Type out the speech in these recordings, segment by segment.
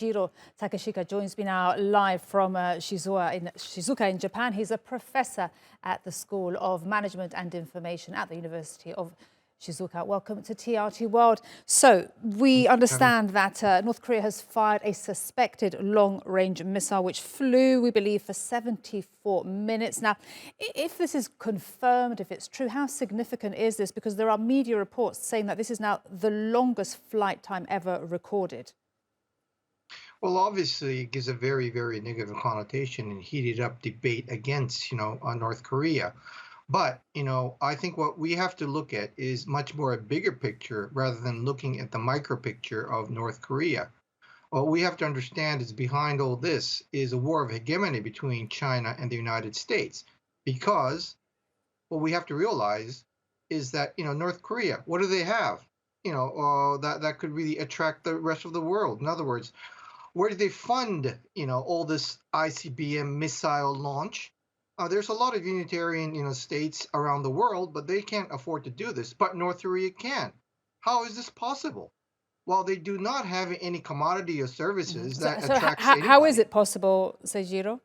Seijiro Takeshita joins me now live from Shizuoka in Japan. He's a professor at the School of Management and Information at the University of Shizuoka. Welcome to TRT World. So we understand that North Korea has fired a suspected long-range missile which flew, we believe, for 74 minutes. Now, if this is confirmed, if it's true, how significant is this? Because there are media reports saying that this is now the longest flight time ever recorded. Well, obviously, it gives a very, very negative connotation and heated up debate against, North Korea. But, I think what we have to look at is much more a bigger picture rather than looking at the micro picture of North Korea. What we have to understand is behind all this is a war of hegemony between China and the United States. Because what we have to realize is that, North Korea, what do they have? That could really attract the rest of the world. In other words, where do they fund, all this ICBM missile launch? There's a lot of unitarian, states around the world, but they can't afford to do this. But North Korea can. How is this possible? Well, they do not have any commodity or services that attracts anybody. How is it possible, Seijiro?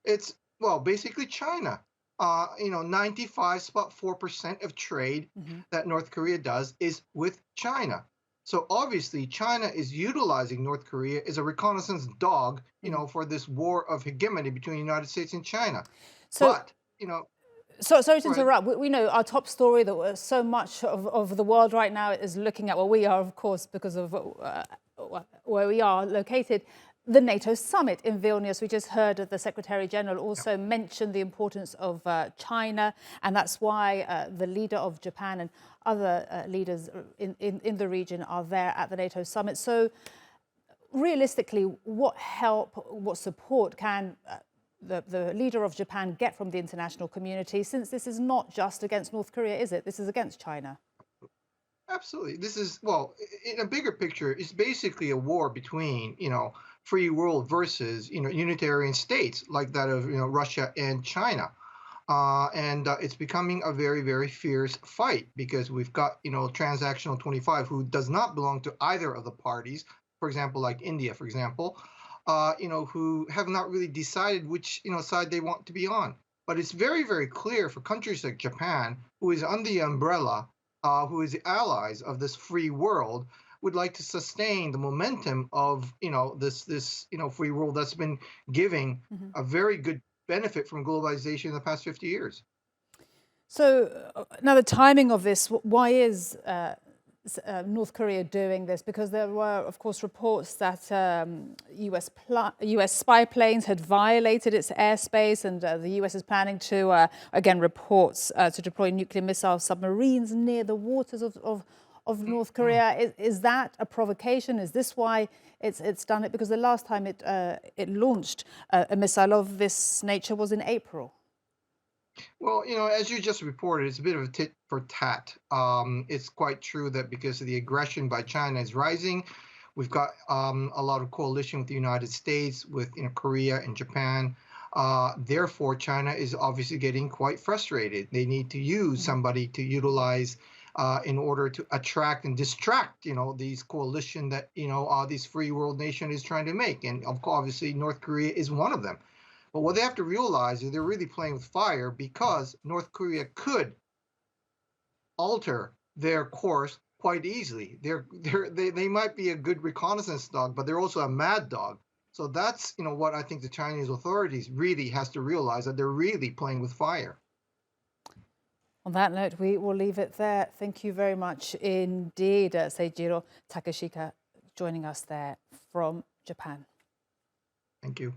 It's, well, basically China. 95.4% of trade that North Korea does is with China. So obviously, China is utilizing North Korea as a reconnaissance dog, for this war of hegemony between the United States and China. So, but, sorry to interrupt. We know our top story that so much of the world right now is looking at, well, we are, of course, because of where we are located, the NATO summit in Vilnius. We just heard the Secretary General also mention the importance of China, and that's why the leader of Japan and other leaders in the region are there at the NATO summit. So realistically, what help, what support can the leader of Japan get from the international community, since this is not just against North Korea, is it? This is against China. Absolutely. This is, well, in a bigger picture, it's basically a war between, free world versus, unitarian states like that of, Russia and China. And it's becoming a very, very fierce fight because we've got, transactional 25 who does not belong to either of the parties, for example, like India, for example, who have not really decided which, side they want to be on. But it's very, very clear for countries like Japan, who is under the umbrella, who is the allies of this free world, would like to sustain the momentum of, this free world that's been giving a very good benefit from globalization in the past 50 years. So now the timing of this, why is North Korea doing this? Because there were, of course, reports that US spy planes had violated its airspace, and the US is planning to, again, reports to deploy nuclear missile submarines near the waters of North Korea. Is that a provocation? Is this why it's done it? Because the last time it launched a missile of this nature was in April. Well, as you just reported, it's a bit of a tit for tat. It's quite true that because of the aggression by China is rising, we've got a lot of coalition with the United States, with Korea and Japan. Therefore, China is obviously getting quite frustrated. They need to use somebody to utilize in order to attract and distract, these coalition that, this free world nation is trying to make. And obviously, North Korea is one of them. But what they have to realize is they're really playing with fire because North Korea could alter their course quite easily. They might be a good reconnaissance dog, but they're also a mad dog. So that's, what I think the Chinese authorities really has to realize, that they're really playing with fire. On that note, we will leave it there. Thank you very much indeed, Seijiro Takeshita, joining us there from Japan. Thank you.